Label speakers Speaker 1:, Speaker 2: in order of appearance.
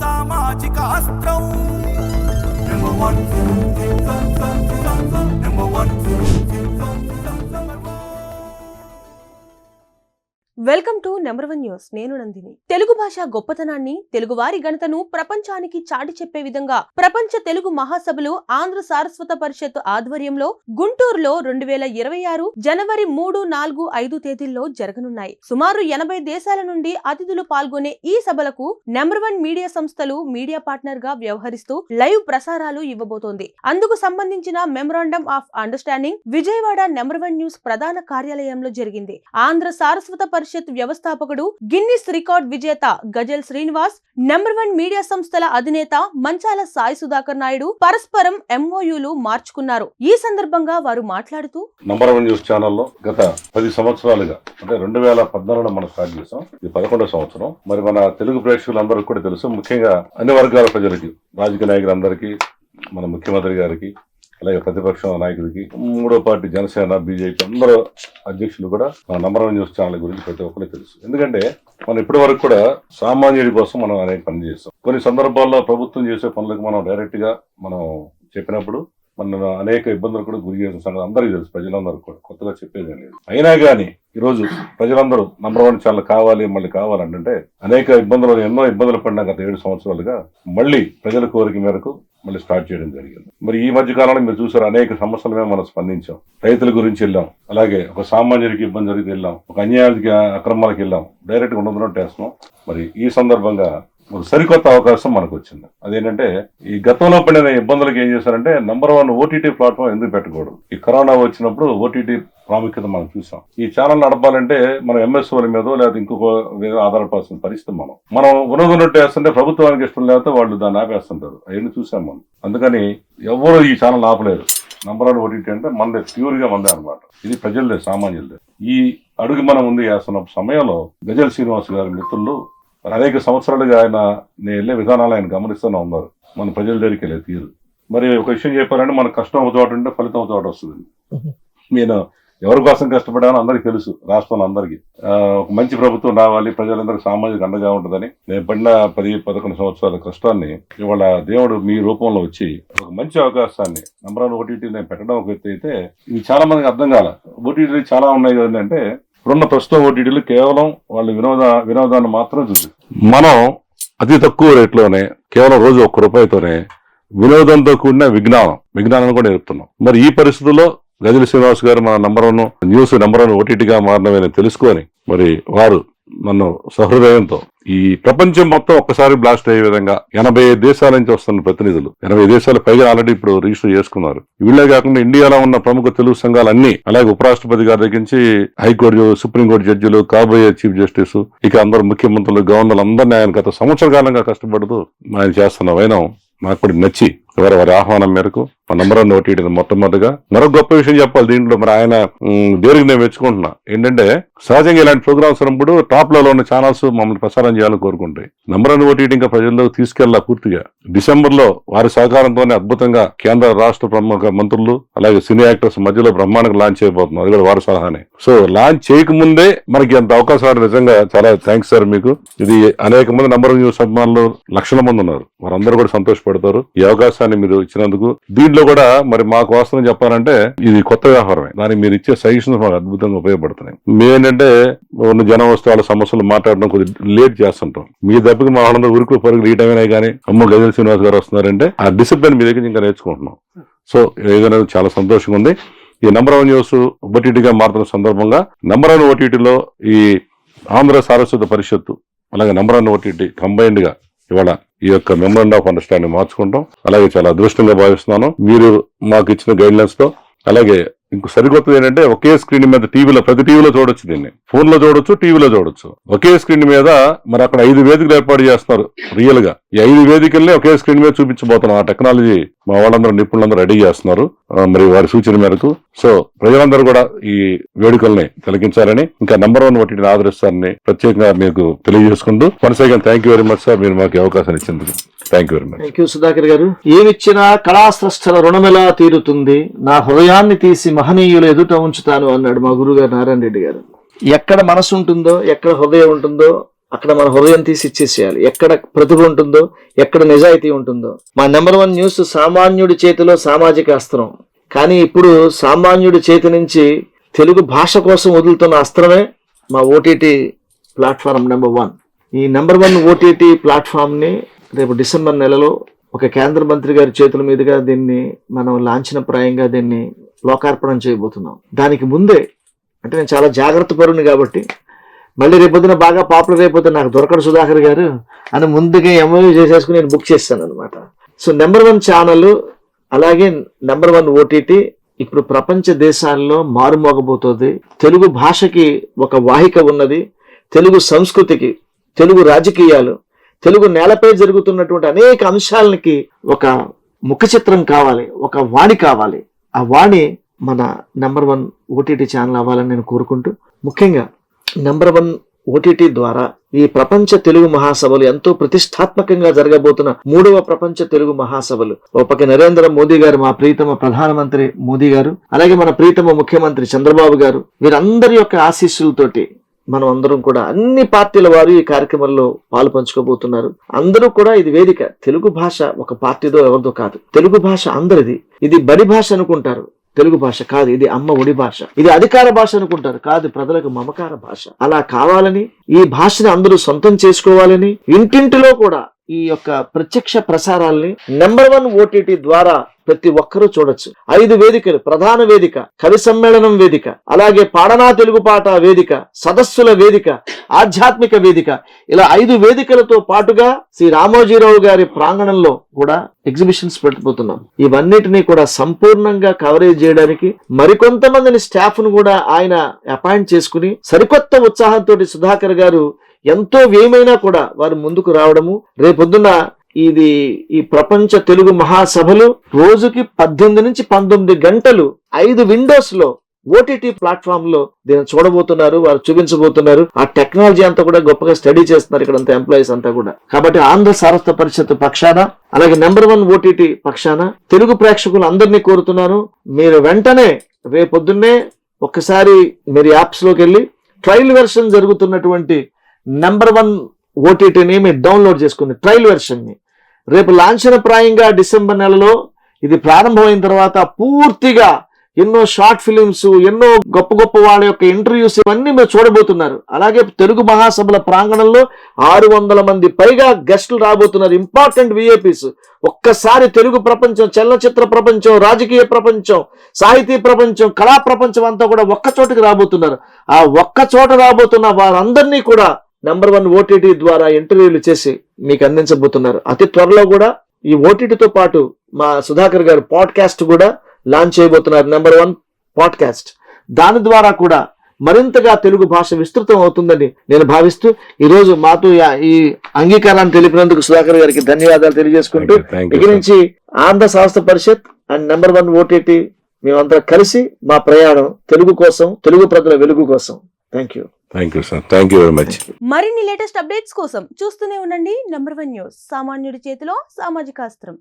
Speaker 1: సామాజిక అస్త్రం number 1
Speaker 2: welcome to number 1 news. నేను నందిని. తెలుగు భాష గొప్పతనాన్ని, తెలుగువారి ఘనతను ప్రపంచానికి చాటి చెప్పే విధంగా ప్రపంచ తెలుగు మహాసభలు ఆంధ్ర సారస్వత పరిషత్ ఆధ్వర్యంలో గుంటూరులో 2026 జనవరి 3, 4, 5 తేదీల్లో జరగనున్నాయి. సుమారు 80 దేశాల నుండి అతిథులు పాల్గొనే ఈ సభలకు నెంబర్ 1 మీడియా సంస్థలు మీడియా పార్ట్నర్ గా వ్యవహరిస్తూ లైవ్ ప్రసారాలు ఇవ్వబోతోంది. అందుకు సంబంధించిన memorandum of understanding Vijayawada number 1 news ప్రధాన కార్యాలయంలో జరిగింది. ఆంధ్ర సారస్వత పరిషత్ వ్యవస్థాపకుడు, గిన్నిస్ రికార్డ్ విజేత గజల్ శ్రీనివాస్, నెంబర్ 1 మీడియా సంస్థల అధినేత మంచాల సాయి సుధాకర్ నాయుడు పరస్పరం MOUలు మార్చుకున్నారు. ఈ సందర్భంగా వారు మాట్లాడుతూ,
Speaker 3: నంబర్ 1 న్యూస్ ఛానల్లో గత 10 సంవత్సరాలుగా అంటే 2014లో మనం స్టార్ట్ చేసాం. ఇది 11వ సంవత్సరం. మరి మన తెలుగు ప్రేక్షకులందరికీ కూడా తెలుసు, ముఖ్యంగా అన్ని వర్గాల ప్రజలకి, రాజకీయ నాయకులందరికీ, మన ముఖ్యమంత్రి గారికి, అలాగే ప్రతిపక్ష నాయకుడికి, మూడో పార్టీ జనసేన, బీజేపీ అందరూ అధ్యక్షులు కూడా మన నంబర్ 1 న్యూస్ ఛానల్ గురించి ప్రతి ఒక్కరికి తెలుసు. ఎందుకంటే మనం ఇప్పటి వరకు కూడా సామాన్యుడి కోసం మనం అనేక పనులు చేస్తాం. కొన్ని సందర్భాల్లో ప్రభుత్వం చేసే పనులకు మనం డైరెక్ట్ గా మనం చెప్పినప్పుడు మన అనేక ఇబ్బందులు కూడా గురి చేసిన సంగతి అందరికీ తెలుసు, ప్రజలందరూ కూడా కొత్తగా చెప్పేది లేదు. అయినా కానీ ఈరోజు ప్రజలందరూ నంబర్ 1 ఛానల్ కావాలి, మళ్ళీ కావాలంటే అనేక ఇబ్బందులు, ఎన్నో ఇబ్బందులు పడినా గత 7 సంవత్సరాలుగా మళ్ళీ ప్రజల కోరిక మేరకు మళ్ళీ స్టార్ట్ చేయడం జరిగింది. మరి ఈ మధ్య కాలంలో మీరు చూసారు, అనేక సమస్యల మీద మనం స్పందించాం. రైతుల గురించి వెళ్ళాం, అలాగే ఒక సామాన్యుడికి ఇబ్బంది జరిగితే వెళ్ళాం, ఒక అన్యాయానికి అక్రమాలకు వెళ్ళాం, డైరెక్ట్ గా ఉండదు వేస్తున్నాం. మరి ఈ సందర్భంగా ఒక సరికొత్త అవకాశం మనకు వచ్చింది. అదేంటంటే, ఈ గతంలో పడిన ఇబ్బందులకు ఏం చేశారంటే, నంబర్ 1 OTT ప్లాట్ఫామ్ ఎందుకు పెట్టకూడదు? ఈ కరోనా వచ్చినప్పుడు OTT ప్రాముఖ్యత మనం చూసాం. ఈ ఛానల్ నడపాలంటే మనం MSOల మీద లేదా ఇంకొక ఆధారపడాల్సిన పరిస్థితి. మనం ఉన్నదన్నట్టు వేస్తుంటే ప్రభుత్వానికి ఇష్టం లేకపోతే వాళ్ళు దాన్ని ఆపేస్తుంటారు. అవన్నీ చూసాం మనం. అందుకని ఎవరు ఈ ఛానల్ ఆపలేరు. నంబర్ 1 OTT అంటే మనదే, ప్యూర్ గా మనదే అనమాట. ఇది ప్రజలదే, సామాన్యులదే. ఈ అడుగు మనం ముందు వేస్తున్న సమయంలో గజల్ శ్రీనివాస్ గారి మిత్రులు అనేక సంవత్సరాలుగా ఆయన వెళ్ళే విధానాలు ఆయన గమనిస్తూనే ఉన్నారు. మన ప్రజల దగ్గరికి వెళ్ళే తీరు. మరి ఒక విషయం చెప్పారంటే, మనకు కష్టం ఒక చోట ఉంటే ఫలితం ఒక చోట వస్తుంది. నేను ఎవరి కోసం కష్టపడానో అందరికీ తెలుసు, రాష్ట్రంలో అందరికీ. ఒక మంచి ప్రభుత్వం రావాలి, ప్రజలందరికీ సామాజిక అండగా ఉంటుందని నేను పడిన 10-11 సంవత్సరాల కష్టాన్ని ఇవాళ దేవుడు మీ రూపంలో వచ్చి ఒక మంచి అవకాశాన్ని నంబర్ 1 OTT నేను పెట్టడం ఒక ఎత్తు అయితే, ఇది చాలా మందికి అర్థం కాల. OTT చాలా ఉన్నాయి కదంటే, ఇప్పుడున్న ప్రస్తుతం OTTలు కేవలం వాళ్ళు వినోదాన్ని మాత్రం చూసి, మనం అతి తక్కువ రేట్లోనే కేవలం రోజు ₹1 వినోదంతో కూడిన విజ్ఞానాన్ని కూడా నేర్పుతున్నాం. మరి ఈ పరిస్థితుల్లో గజల్ శ్రీనివాస్ గారు మన నంబర్ 1 న్యూస్ నంబర్ 1 OTTగా మారడమని తెలుసుకొని మరి వారు నన్ను సహృదయంతో ఈ ప్రపంచం మొత్తం ఒక్కసారి బ్లాస్ట్ అయ్యే విధంగా 80 దేశాల నుంచి వస్తున్న ప్రతినిధులు, 80 దేశాల పైగా ఆల్రెడీ ఇప్పుడు రిజిస్టర్ చేసుకున్నారు. వీళ్ళే కాకుండా ఇండియాలో ఉన్న ప్రముఖ తెలుగు సంఘాలన్నీ, అలాగే ఉపరాష్ట్రపతి గారి దగ్గర నుంచి హైకోర్టు, సుప్రీంకోర్టు జడ్జిలు, కాబోయే చీఫ్ జస్టిస్, ఇక అందరు ముఖ్యమంత్రులు, గవర్నర్లు అందరినీ ఆయన గత సంవత్సర కాలంగా కష్టపడుతూ ఆయన చేస్తున్న వైనం నాకు కూడా నచ్చి వారి ఆహ్వానం మేరకు మా నంబర్ 1 OTT మొట్టమొదటిగా మరొక గొప్ప విషయం చెప్పాలి దీంట్లో. మరి ఆయన దేనికి నేను మెచ్చుకుంటున్నా ఏంటంటే, సహజంగా ఇలాంటి ప్రోగ్రామ్స్ ఉన్నప్పుడు టాప్ లో ఉన్న ఛానల్స్ మమ్మల్ని ప్రసారం చేయాలని కోరుకుంటాయి. నంబర్ 1 OTT ఇంకా ప్రజల్లోకి తీసుకెళ్లా పూర్తిగా. డిసెంబర్ లో వారి సహకారంతోనే అద్భుతంగా కేంద్ర రాష్ట్ర ప్రముఖ మంత్రులు, అలాగే సినీ యాక్టర్స్ మధ్యలో బ్రహ్మాండంగా లాంచ్ చేయబోతున్నాం. అది కూడా వారి సలహానే. సో లాంచ్ చేయకముందే మనకి అంత అవకాశాలు, నిజంగా చాలా థ్యాంక్స్ సార్ మీకు. ఇది అనేక మంది నంబర్ 1 న్యూస్ అభిమానులు లక్షల మంది ఉన్నారు, వారందరూ కూడా సంతోషపడతారు ఈ అవకాశాన్ని మీరు ఇచ్చినందుకు. దీంట్లో కూడా మరి మాకు వాస్తవం చెప్పాలంటే ఇది కొత్త వ్యవహారమే. దానికి మీరు ఇచ్చే సజెషన్స్ మాకు అద్భుతంగా ఉపయోగపడుతున్నాయి. మేంటంటే ఉన్న జన వస్తువుల సమస్యలు మాట్లాడడం కొద్దిగా లేట్ చేస్తుంటాం. మీ దెబ్బకి మా వాళ్ళందరూ ఉరుకులు పరుగులు ఈ టైమైనా కానీ అమ్మ గజల్ శ్రీనివాస్ గారు వస్తున్నారంటే ఆ డిసిప్లిన్ మీ దగ్గర ఇంకా నేర్చుకుంటున్నాం. సో ఏదైనా చాలా సంతోషంగా ఉంది. ఈ నంబర్ 1 న్యూస్ OTTగా మారుతున్న సందర్భంగా నంబర్ 1 OTTలో ఈ ఆంధ్ర సారస్వత పరిషత్తు అలాగే నంబర్ 1 OTT కంబైన్డ్ గా ఇవాళ ఈ యొక్క మెమరాండం ఆఫ్ అండర్స్టాండింగ్ మార్చుకుంటాం. అలాగే చాలా అదృష్టంగా భావిస్తున్నాను మీరు మాకు ఇచ్చిన గైడ్లైన్స్ తో. అలాగే ఇంకో సరికొత్తది ఏంటంటే, ఒకే స్క్రీన్ మీద ప్రతి టీవీలో చూడొచ్చు, దీన్ని ఫోన్ లో చూడొచ్చు, టీవీలో చూడొచ్చు. ఒకే స్క్రీన్ మీద మరి అక్కడ 5 వేదికలు ఏర్పాటు చేస్తున్నారు. రియల్ గా ఈ 5 వేదికల్ని ఒకే స్క్రీన్ మీద చూపించబోతున్నాం. ఆ టెక్నాలజీ మా వాళ్ళందరూ, నిపుణులందరూ రెడీ చేస్తున్నారు మరి వారి సూచన మేరకు. సో ప్రజలందరూ కూడా ఈ వేడుకల్ని తిలకించాలని, ఇంకా నంబర్ 1 OTTని ఆదరిస్తారని ప్రత్యేకంగా మీకు తెలియజేసుకుంటూ, once again thank you very much sir, మీరు మాకు అవకాశం ఇచ్చేందుకు. Thank you very much.
Speaker 4: Thank you Sudhakar గారు. ఏమిచ్చినా కళాస్రష్టల రుణమెలా తీరుతుంది, నా హృదయాన్ని తీసి మహనీయులు ఎదుట ఉంచుతాను అన్నాడు మా గురుగారు నారాయణ రెడ్డి గారు. ఎక్కడ మనసు ఉంటుందో, ఎక్కడ హృదయం ఉంటుందో అక్కడ మన హృదయం తీసి ఇచ్చేసేయాలి. ఎక్కడ ప్రతిభ ఉంటుందో, ఎక్కడ నిజాయితీ ఉంటుందో. మా నెంబర్ 1 న్యూస్ సామాన్యుడి చేతిలో సామాజిక అస్త్రం. కానీ ఇప్పుడు సామాన్యుడి చేతి నుంచి తెలుగు భాష కోసం వదులుతున్న అస్త్రమే మా ఓటీటీ ప్లాట్ఫామ్ నెంబర్ 1. ఈ నెంబర్ 1 ఓటీటీ ప్లాట్ఫామ్ని రేపు డిసెంబర్ నెలలో ఒక కేంద్ర మంత్రి గారి చేతుల మీదుగా దీన్ని మనం లాంఛనప్రాయంగా దీన్ని లోకార్పణం చేయబోతున్నాం. దానికి ముందే అంటే నేను చాలా జాగ్రత్త పరుని కాబట్టి మళ్ళీ రేపొద్దున బాగా పాపులర్ అయిపోతే నాకు దొరకడు సుధాకర్ గారు అని ముందుగా ఎంఓయూ చేసేసుకుని నేను బుక్ చేస్తాను అనమాట. సో నెంబర్ 1 ఛానల్ అలాగే నెంబర్ 1 ఓటీటీ ఇప్పుడు ప్రపంచ దేశాల్లో మారుమోగబోతోంది. తెలుగు భాషకి ఒక వాహిక ఉన్నది. తెలుగు సంస్కృతికి, తెలుగు రాజకీయాలు, తెలుగు నేలపై జరుగుతున్నటువంటి అనేక అంశాలకి ఒక ముఖ చిత్రం కావాలి, ఒక వాణి కావాలి. ఆ వాణి మన నెంబర్ 1 ఓటీటీ ఛానల్ అవ్వాలని నేను కోరుకుంటూ, ముఖ్యంగా నెంబర్ 1 ఓటీటీ ద్వారా ఈ ప్రపంచ తెలుగు మహాసభలు ఎంతో ప్రతిష్టాత్మకంగా జరగబోతున్న 3వ ప్రపంచ తెలుగు మహాసభలు ఒక పక్క నరేంద్ర మోదీ గారు, మా ప్రీతమ ప్రధానమంత్రి మోదీ గారు, అలాగే మన ప్రీతమ ముఖ్యమంత్రి చంద్రబాబు గారు, వీరందరి యొక్క ఆశీస్సులతోటి మనం అందరం కూడా అన్ని పార్టీల వారు ఈ కార్యక్రమంలో పాలు పంచుకోబోతున్నారు. అందరూ కూడా ఇది వేదిక. తెలుగు భాష ఒక పార్టీదో ఎవరిదో కాదు. తెలుగు భాష అందరిది. ఇది బడి భాష అనుకుంటారు, తెలుగు భాష కాదు. ఇది అమ్మ ఒడి భాష. ఇది అధికార భాష అనుకుంటారు, కాదు, ప్రజలకు మమకార భాష. అలా కావాలని, ఈ భాషని అందరూ సొంతం చేసుకోవాలని ఇంటింటిలో కూడా ఈ యొక్క ప్రత్యక్ష ప్రసారాల్ని నెంబర్ 1 ఓటీటీ ద్వారా ప్రతి ఒక్కరూ చూడొచ్చు. 5 వేదికలు, ప్రధాన వేదిక, కవి సమ్మేళనం వేదిక, అలాగే పాడనా తెలుగు పాట వేదిక, సదస్సుల వేదిక, ఆధ్యాత్మిక వేదిక, ఇలా 5 వేదికలతో పాటుగా శ్రీ రామోజీరావు గారి ప్రాంగణంలో కూడా ఎగ్జిబిషన్స్ పెట్టబోతున్నాం. ఇవన్నిటినీ కూడా సంపూర్ణంగా కవరేజ్ చేయడానికి మరికొంతమందిని స్టాఫ్ ను కూడా ఆయన అపాయింట్ చేసుకుని సరికొత్త ఉత్సాహంతో సుధాకర్ గారు ఎంతో వ్యయమైనా కూడా వారు ముందుకు రావడము. రేపొద్దున ఈ ప్రపంచ తెలుగు మహాసభలు రోజుకి 18 నుంచి 19 గంటలు 5 విండోస్ లో ఓటీటీ ప్లాట్ఫామ్ లో దీన్ని చూడబోతున్నారు, వారు చూపించబోతున్నారు. ఆ టెక్నాలజీ అంతా కూడా గొప్పగా స్టడీ చేస్తున్నారు ఇక్కడ అంతా ఎంప్లాయీస్ అంతా కూడా. కాబట్టి ఆంధ్ర సారస్వత పరిషత్ పక్షాన, అలాగే నెంబర్ 1 ఓటీటీ పక్షాన తెలుగు ప్రేక్షకులు అందరినీ కోరుతున్నాను, మీరు వెంటనే రేపొద్దున్నే ఒక్కసారి మీరు యాప్స్ లోకి వెళ్ళి ట్రయల్ వెర్షన్ జరుగుతున్నటువంటి నెంబర్ 1 ఓటీటీని మీరు డౌన్లోడ్ చేసుకుని ట్రయల్ వెర్షన్ ని రేపు లాంఛనప్రాయంగా డిసెంబర్ నెలలో ఇది ప్రారంభమైన తర్వాత పూర్తిగా ఎన్నో షార్ట్ ఫిలిమ్స్, ఎన్నో గొప్ప గొప్ప వాళ్ళ యొక్క ఇంటర్వ్యూస్ ఇవన్నీ మీరు చూడబోతున్నారు. అలాగే తెలుగు మహాసభల ప్రాంగణంలో 600 మంది పైగా గెస్టులు రాబోతున్నారు, ఇంపార్టెంట్ విఐపీస్. ఒక్కసారి తెలుగు ప్రపంచం, చలనచిత్ర ప్రపంచం, రాజకీయ ప్రపంచం, సాహితీ ప్రపంచం, కళా ప్రపంచం అంతా కూడా ఒక్క చోటికి రాబోతున్నారు. ఆ ఒక్క చోట రాబోతున్న వారందరినీ కూడా నెంబర్ 1 ఓటీటీ ద్వారా ఇంటర్వ్యూలు చేసి మీకు అందించబోతున్నారు. అతి త్వరలో కూడా ఈ ఓటీటీతో పాటు మా సుధాకర్ గారు పాడ్కాస్ట్ కూడా లాంచ్ చేయబోతున్నారు, నెంబర్ 1 పాడ్కాస్ట్. దాని ద్వారా కూడా మరింతగా తెలుగు భాష విస్తృతం అవుతుందని నేను భావిస్తూ ఈ రోజు మాతో ఈ అంగీకారాన్ని తెలిపినందుకు సుధాకర్ గారికి ధన్యవాదాలు తెలియజేసుకుంటూ ఇక నుంచి ఆంధ్ర సారస్వత పరిషత్ అండ్ నెంబర్ 1 ఓటీటీ మేమంతా కలిసి మా ప్రయాణం తెలుగు కోసం, తెలుగు ప్రజల వెలుగు కోసం. Thank you
Speaker 3: sir. Thank you very much.
Speaker 2: మరిన్ని లేటెస్ట్ అప్డేట్స్ కోసం చూస్తూనే ఉండండి నెంబర్ 1 న్యూస్. సామాన్యుడి చేతిలో సామాజిక అస్త్రం.